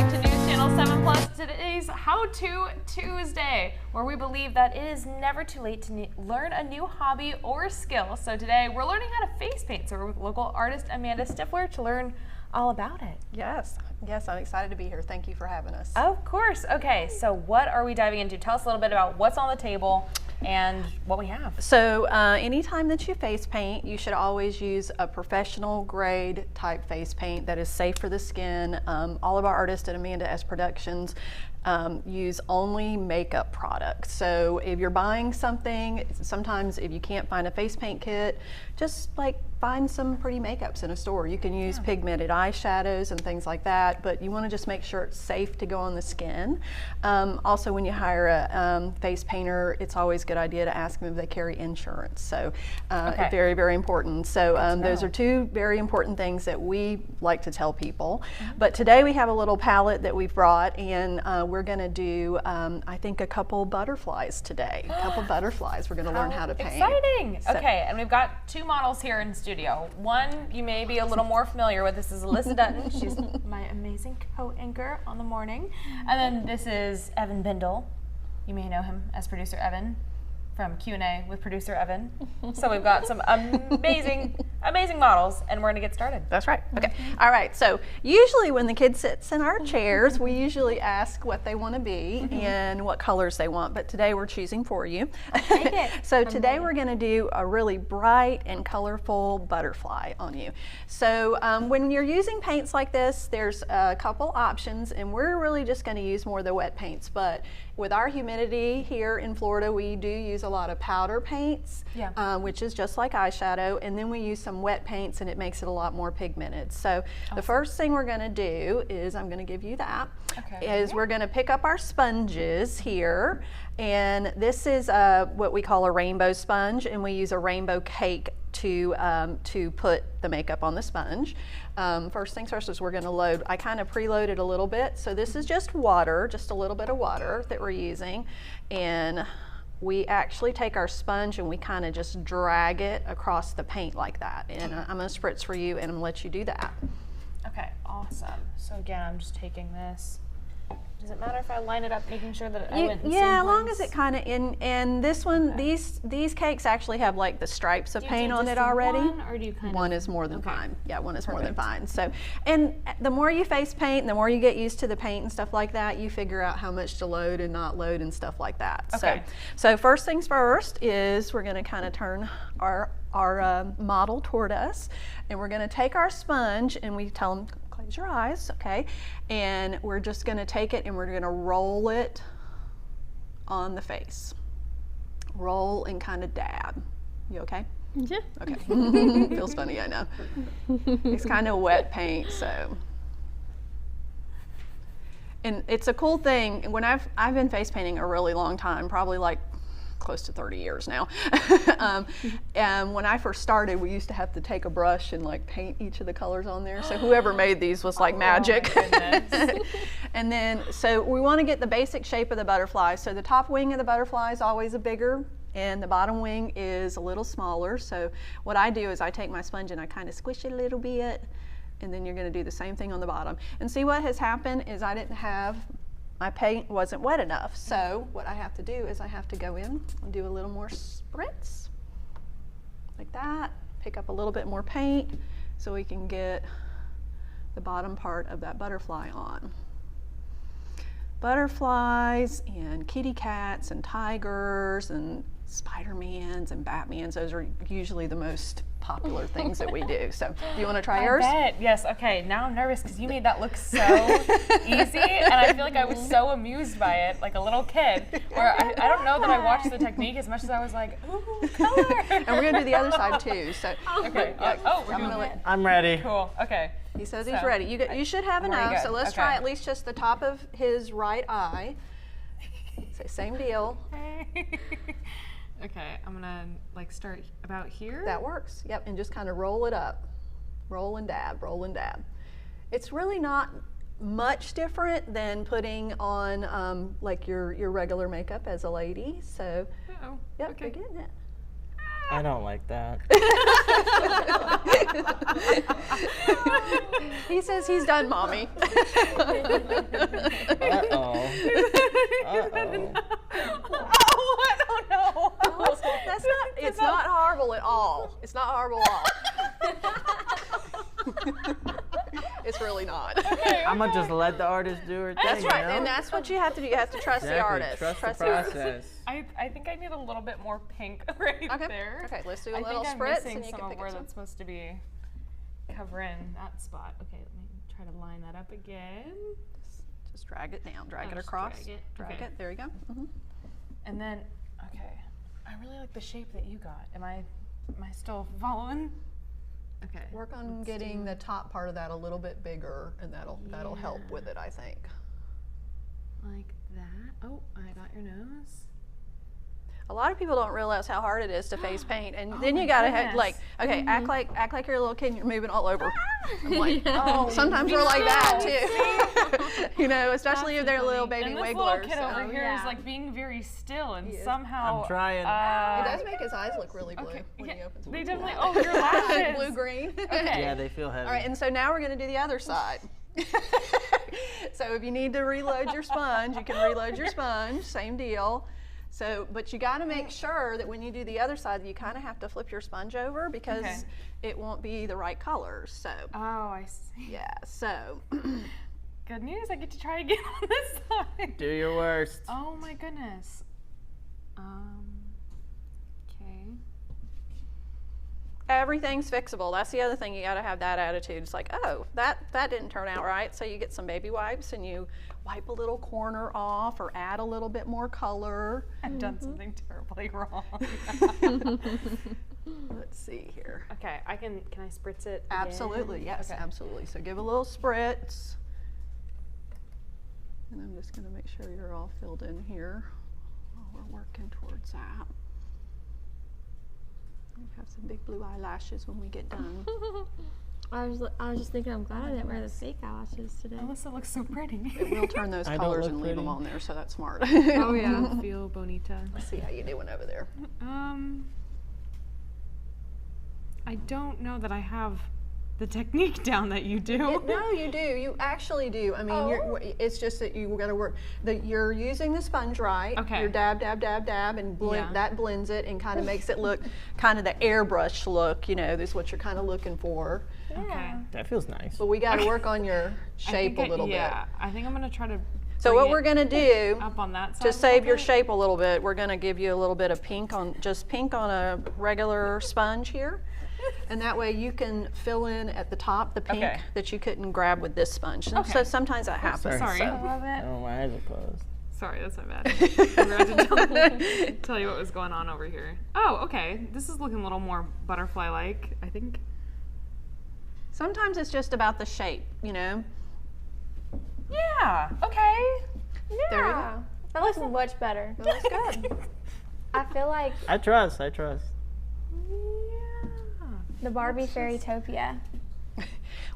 back to News Channel 7 Plus. Today's How To Tuesday, where we believe that it is never too late to learn a new hobby or skill. So today we're learning how to face paint. So we're with local artist Amanda Stiffler to learn all about it. Yes, I'm excited to be here. Thank you for having us. Of course. Okay, so what are we diving into? Tell us a little bit about what's on the table and what we have. So anytime that you face paint, you should always use a professional grade type face paint that is safe for the skin. All of our artists at Amanda S Productions use only makeup products. So if you're buying something, sometimes if you can't find a face paint kit, just like find some pretty makeups in a store. You can use pigmented eyeshadows and things like that, but you want to just make sure it's safe to go on the skin. Also, when you hire a face painter, it's always a good idea to ask them if they carry insurance. So very, very important. So those are two very important things that we like to tell people. But today we have a little palette that we've brought, and we're going to do, I think, a couple butterflies today. A couple butterflies we're going to learn how to paint. Exciting! So, okay, and we've got two models here in studio. One you may be a little more familiar with. This is Alyssa Dutton. She's my amazing co-anchor on the morning. And then this is Evan Bindle. You may know him as producer Evan from Q&A with producer Evan. So we've got some amazing models, and we're going to get started. That's right. Okay. All right. So usually when the kid sits in our chairs, we usually ask what they want to be and what colors they want. But today we're choosing for you. So today we're going to do a really bright and colorful butterfly on you. So when you're using paints like this, there's a couple options, and we're really just going to use more of the wet paints. But with our humidity here in Florida, we do use a lot of powder paints, which is just like eyeshadow, and then we use some wet paints, and it makes it a lot more pigmented. So the first thing we're going to do is, I'm going to give you that, is we're going to pick up our sponges here, and this is what we call a rainbow sponge, and we use a rainbow cake to put the makeup on the sponge. First things first is we're going to load. I kind of preloaded a little bit, so this is just water, just a little bit of water that we're using, and we actually take our sponge and we kind of just drag it across the paint like that. And I'm going to spritz for you, and I'm going to let you do that. Okay, awesome. So again, I'm just taking this. Does it matter if I line it up, making sure that I went in the same as long place? as it kind of and this one, these cakes actually have like the stripes of paint on it already. One, or do you one is more than fine. Yeah, one is more than fine. So, and the more you face paint, the more you get used to the paint and stuff like that, you figure out how much to load and not load and stuff like that. Okay. So first things first is we're going to kind of turn our model toward us, and we're going to take our sponge, and we tell them, close your eyes, okay? And we're just going to take it and we're going to roll it on the face. Roll and kind of dab. You okay? Yeah. Okay. Feels funny, I know. It's kind of wet paint, so. And it's a cool thing. When I've been face painting a really long time, probably like close to 30 years now. And when I first started, we used to have to take a brush and like paint each of the colors on there. So whoever made these was like magic. And then, so we want to get the basic shape of the butterfly. So the top wing of the butterfly is always a bigger, and the bottom wing is a little smaller. So what I do is I take my sponge and I kind of squish it a little bit, and then you're going to do the same thing on the bottom. And see, what has happened is my paint wasn't wet enough. So what I have to do is I have to go in and do a little more spritz, like that, pick up a little bit more paint so we can get the bottom part of that butterfly on. Butterflies and kitty cats and tigers and Spider-Mans and Batmans, those are usually the most popular things that we do. So do you want to try yours? I bet. Yes. Okay. Now I'm nervous because you made that look so easy, and I feel like I was so amused by it, like a little kid. Where I don't know that I watched the technique as much as I was like, ooh, color. And we're gonna do the other side too. So okay. We're doing it. I'm ready. Cool. Okay. He says he's ready. You should have enough. So let's try at least just the top of his right eye. So same deal. Okay, I'm gonna like start about here. That works. Yep, and just kind of roll it up. Roll and dab, roll and dab. It's really not much different than putting on like your regular makeup as a lady. So, yep, you're getting it. I don't like that. He says he's done, Mommy. Uh-oh. Uh-oh. Oh, I don't know. That's not, it's not horrible at all. It's not horrible at all. It's really not. I'm gonna just let the artist do her thing. That's right, you know? and that's what you have to do. You have to trust the artist. Trust the the artist. process. I think I need a little bit more pink right Okay. there. Okay, let's do a I little think I'm spritz missing and you some can of pick where up some. that's supposed to be covering that spot. Okay, let me try to line that up again. Just drag it down, drag it just across. drag it. Okay. it. There you go. And then, okay, I really like the shape that you got. Am I still following? Okay. Work on getting the top part of that a little bit bigger, and that'll help with it, I think. Like that. Oh, I got your nose. A lot of people don't realize how hard it is to face paint, and then you gotta have like, okay, act like you're a little kid and you're moving all over. I'm like, sometimes we're like that too. You know, especially if they're little baby and this wigglers. little kid over here is like being very still and is. somehow. I'm trying. It does make his eyes look really blue Okay. when he opens them. They definitely. Oh, your lashes. Blue green. Okay. Yeah, they feel heavy. All right, and so now we're going to do the other side. So if you need to reload your sponge, you can reload your sponge, same deal. So, but you got to make sure that when you do the other side, you kind of have to flip your sponge over because it won't be the right colors. So, Oh, I see. yeah, so. Good news. I get to try again on this side. Do your worst. Oh my goodness. Okay. Everything's fixable. That's the other thing. You got to have that attitude. It's like, oh, that didn't turn out right. So you get some baby wipes and you wipe a little corner off or add a little bit more color. I've done something terribly wrong. Let's see here. Okay, can I spritz it again? Absolutely, yes, Okay. absolutely. So give a little spritz. And I'm just going to make sure you're all filled in here while we're working towards that. We have some big blue eyelashes when we get done. I was just thinking, I'm glad I didn't wear the fake eyelashes today. Alyssa looks so pretty. We'll turn those I don't colors look and leave them pretty. on there, so that's smart. Oh yeah. Feel bonita. Let's see how you doing over there. I don't know that I have the technique down that you do. No, you do. You actually do. I mean, it's just that you got to work. You're using the sponge right. Okay. You're dab, dab, dab, dab, and Yeah. that blends it and kind of makes it look kind of the airbrush look. You know, that's what you're kind of looking for. Okay. That feels nice. But we got to work on your shape a little bit. Yeah, I think I'm gonna try to. So bring what we're it gonna do up on that side to a save your little shape a little bit, we're gonna give you a little bit of pink on a regular sponge here. And that way you can fill in at the top the pink Okay. that you couldn't grab with this sponge. And Okay. So sometimes that happens. Sorry. So. I love it. Oh, my eyes are closed. Sorry, that's my bad. I forgot to tell you what was going on over here. Oh, okay. This is looking a little more butterfly-like, I think. Sometimes it's just about the shape, you know. Yeah. Okay. There you go. Yeah. That looks much better. That's good. I feel like I trust. the Barbie Fairytopia.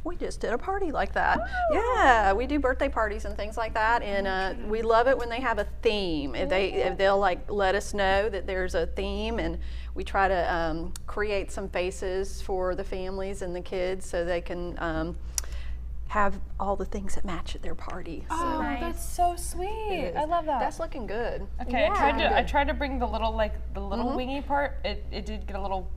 We just did a party like that. Yeah, we do birthday parties and things like that, and we love it when they have a theme. If they'll like let us know that there's a theme, and we try to create some faces for the families and the kids so they can have all the things that match at their party. So Oh, Nice. that's so sweet. I love that. that's looking good. Okay, Yeah. I tried to bring the little wingy part. It did get a little.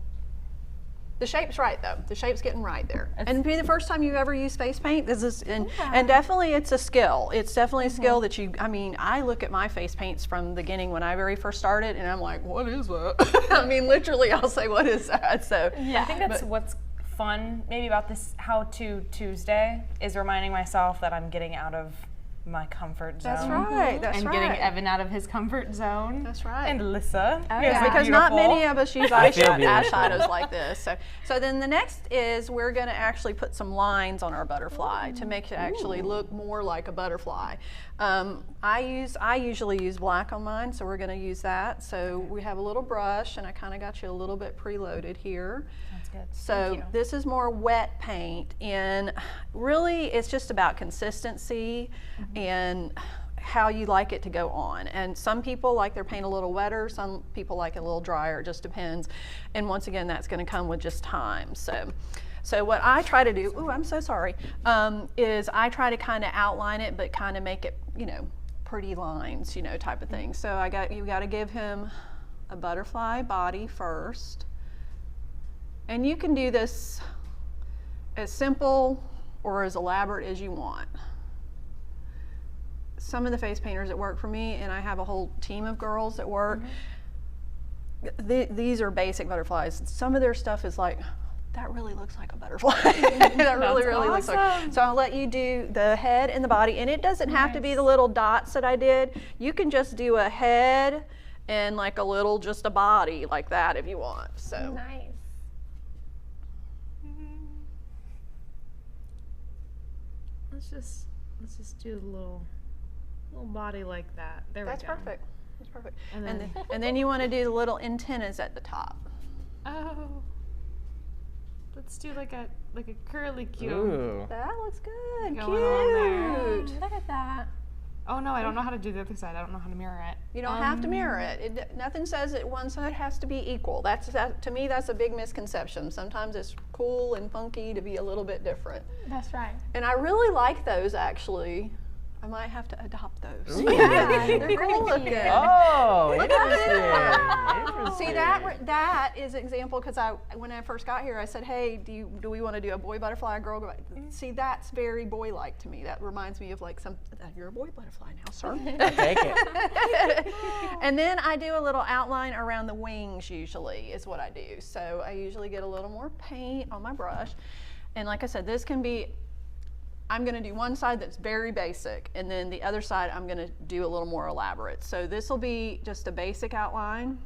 The shape's right though. The shape's getting right there. And be the first time you ever use face paint. This is and definitely it's a skill. It's definitely a skill that you. I mean, I look at my face paints from the beginning when I very first started, and I'm like, what is that? I mean, literally, I'll say, what is that? So I think that's what's fun maybe about this How To Tuesday is reminding myself that I'm getting out of my comfort zone. that's right. That's and right. getting Evan out of his comfort zone. That's right. And Alyssa. yeah. Because not many of us use I feel beautiful. eyeshadows like this. So then the next is we're going to actually put some lines on our butterfly to make it actually look more like a butterfly. I usually use black on mine, so we're going to use that. So we have a little brush, and I kind of got you a little bit preloaded here. That's good. So this is more wet paint, and really it's just about consistency and how you like it to go on. And some people like their paint a little wetter, some people like it a little drier, it just depends. And once again, that's gonna come with just time. So what I try to do, ooh, I'm so sorry, is I try to kind of outline it, but kind of make it, you know, pretty lines, you know, type of thing. So you got to give him a butterfly body first. And you can do this as simple or as elaborate as you want. Some of the face painters that work for me, and I have a whole team of girls that work, these are basic butterflies. Some of their stuff is like, that really looks like a butterfly. That really looks like. So I'll let you do the head and the body, and it doesn't have to be the little dots that I did. You can just do a head and like a little, just a body like that if you want. So Nice. Let's just do a little body like that. There we go. that's perfect. That's perfect. And And then you want to do the little antennas at the top. oh, let's do like a curly cue. Ooh. That looks good. Going on there. Cute. Look at that. Oh no, I don't know how to do the other side. I don't know how to mirror it. You don't have to mirror it. Nothing says that one side has to be equal. To me, that's a big misconception. Sometimes it's cool and funky to be a little bit different. That's right. And I really like those, actually. I might have to adopt those. Ooh. Yeah, They're they're cool really looking. cute. Oh, Look at interesting. See, that is an example, because when I first got here, I said, hey, do we want to do a boy butterfly, a girl butterfly? See, that's very boy-like to me. That reminds me of like you're a boy butterfly now, sir. Take it. And then I do a little outline around the wings, usually, is what I do. So I usually get a little more paint on my brush. And like I said, this can be, I'm going to do one side that's very basic, and then the other side I'm going to do a little more elaborate. So this will be just a basic outline.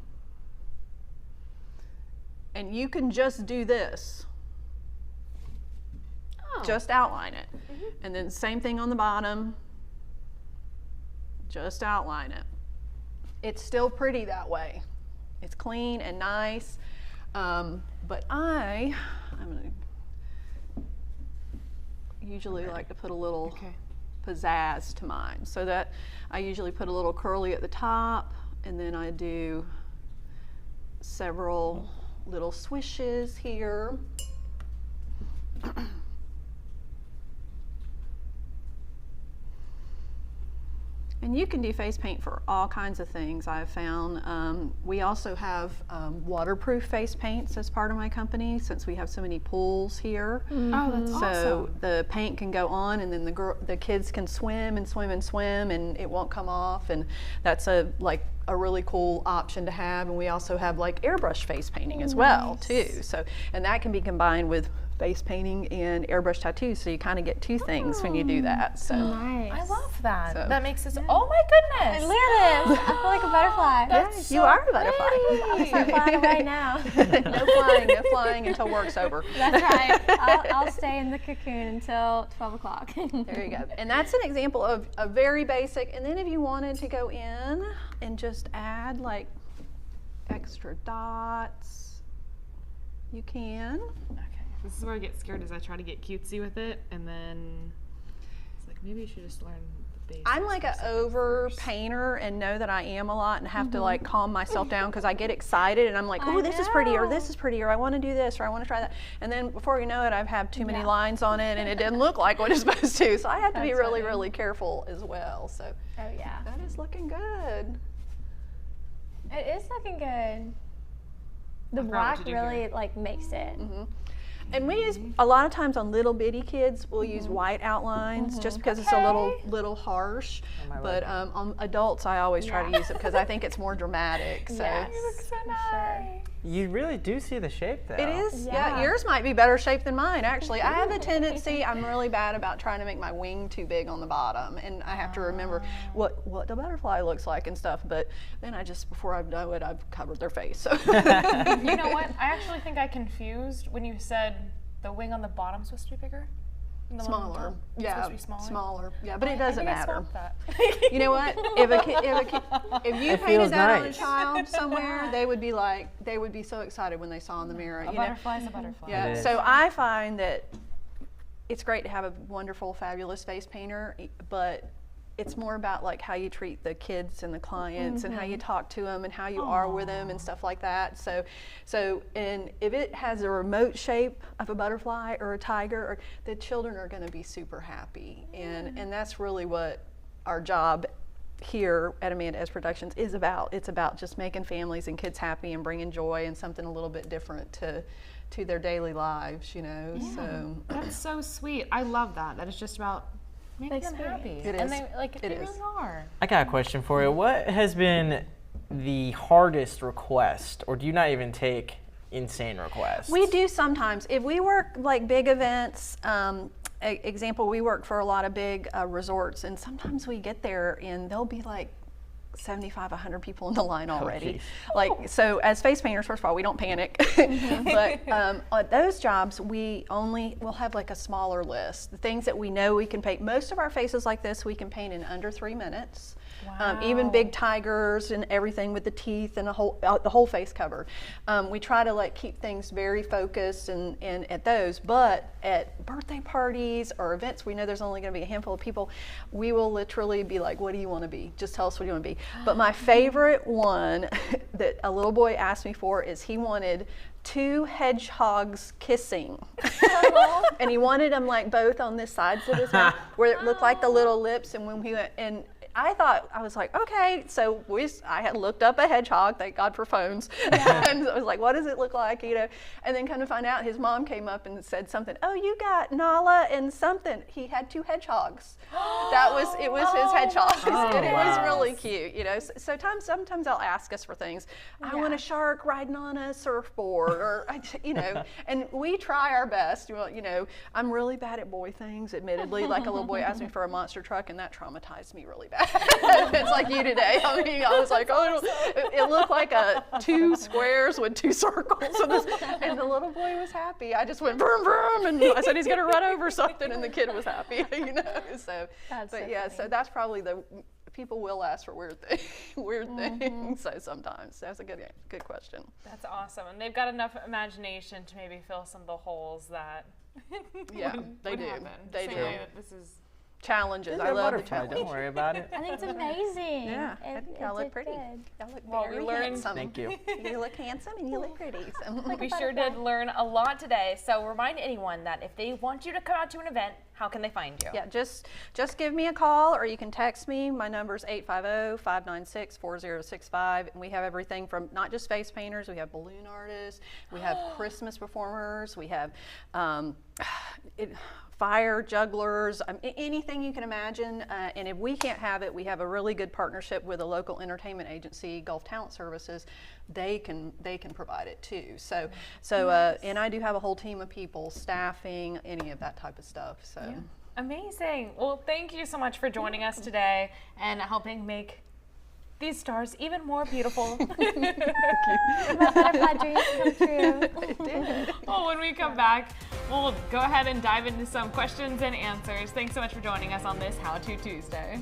And you can just do this. Oh. Just outline it. And then same thing on the bottom. Just outline it. It's still pretty that way. It's clean and nice. But I'm going to usually like to put a little pizzazz to mine. So that I usually put a little curly at the top, and then I do several little swishes here. And you can do face paint for all kinds of things, I've found. We also have waterproof face paints as part of my company, since we have so many pools here. Oh, that's So awesome. the paint can go on, and then the kids can swim and swim and swim, and it won't come off. And that's a really cool option to have. And we also have like airbrush face painting as well too. So, and that can be combined with face painting and airbrush tattoos, so you kind of get two things when you do that. So Nice. I love that. So- That makes us. Oh my goodness! Look at this. I feel like a butterfly. That's you so are a butterfly. I'll start flying away now. No flying until work's over. That's right. I'll stay in the cocoon until 12 o'clock. There you go. And that's an example of a very basic. And then if you wanted to go in and just add like extra dots, you can. Okay, this is where I get scared. Is I try to get cutesy with it, and then it's like maybe you should just learn the basics. I'm like an over painter and know that I am a lot, and have to like calm myself down, because I get excited and I'm like, oh, this is pretty, or this is pretty, or I want to do this, or I want to try that. And then before you know it, I've had too many lines on it and it didn't look like what it's supposed to. So I have to be really, really careful as well. So Oh yeah. that is looking good. It is looking good. The I forgot what black to do really here. like makes it. And we use, a lot of times on little bitty kids, we'll use white outlines just because it's a little harsh. But on adults, I always try to use it because I think it's more dramatic. So Yes. So nice. You really do see the shape though. it is, Yeah. yeah, yours might be better shaped than mine, actually. I have a tendency, I'm really bad about trying to make my wing too big on the bottom. And I have to remember what the butterfly looks like and stuff. But then I just, before I know it, I've covered their face. So. You know what? I actually think I confused when you said the wing on the bottom's supposed to be bigger. than the one on the Smaller, top? It's yeah, supposed to be smaller. smaller, yeah, but it I doesn't think I matter. swapped that. You know what? If you It painted feels that on a nice. child somewhere, they would be so excited when they saw in the mirror. A You know? butterfly's a butterfly. Yeah. It is. So I find that it's great to have a wonderful, fabulous face painter, but it's more about like how you treat the kids and the clients and how you talk to them and how you are with them and stuff like that. And if it has a remote shape of a butterfly or a tiger, the children are going to be super happy. And that's really what our job here at Amanda S Productions is about. It's about just making families and kids happy and bringing joy and something a little bit different to their daily lives, you know. Yeah. So That's so sweet. I love that. That is just about making them happy. It And is. they It is. really are. I got a question for you. What has been the hardest request, or do you not even take insane requests? we do sometimes. If we work like big events, example, we work for a lot of big resorts, and sometimes we get there and there'll be like 75, 100 people in the line already. geez. Like, so as face painters, first of all, we don't panic. But on those jobs, we'll have like a smaller list. The things that we know we can paint. Most of our faces like this, we can paint in under 3 minutes. Even big tigers and everything with the teeth and the whole face covered. We try to like keep things very focused and at those, but at birthday parties or events, we know there's only going to be a handful of people. We will literally be like, what do you want to be? Just tell us what you want to be. But my favorite one that a little boy asked me for is he wanted 2 hedgehogs kissing. And he wanted them like both on the sides of his mouth where it looked like the little lips. And when he went, and I was like, okay, so I had looked up a hedgehog, thank God for phones. And I was like, what does it look like, you know? And then come to find out, his mom came up and said something, oh, you got Nala and something. He had 2 hedgehogs. It was his hedgehogs. And it was really cute, you know? So sometimes they'll ask us for things. I want a shark riding on a surfboard, or, you know, and we try our best. You know, I'm really bad at boy things, admittedly. Like a little boy asked me for a monster truck, and that traumatized me really bad. It's like you today. I mean, I was like, oh, it looked like 2 squares with 2 circles. And the little boy was happy. I just went vroom vroom, and I said he's gonna run over something, and the kid was happy. You know. So that's probably people will ask for weird things. So sometimes that's a good question. That's awesome. And they've got enough imagination to maybe fill some of the holes that They do. They do. This is Challenges. It's I a love the butterfly, challenge. don't worry about it. I think it's amazing. Yeah, I think y'all look pretty. Good. Y'all look Well, we very learned- handsome. Thank you. You look handsome and you look pretty. So. We sure did learn a lot today. So remind anyone that if they want you to come out to an event, how can they find you? Yeah, just give me a call, or you can text me. My number is 850-596-4065. And we have everything from not just face painters, we have balloon artists, we have Christmas performers, we have fire jugglers, anything you can imagine. And if we can't have it, we have a really good partnership with a local entertainment agency, Gulf Talent Services. They can provide it too. So and I do have a whole team of people, staffing, any of that type of stuff. So Amazing. Well, thank you so much for joining us today and helping make these stars even more beautiful. My butterfly dreams come true. Well, when we come back, we'll go ahead and dive into some questions and answers. Thanks so much for joining us on this How To Tuesday.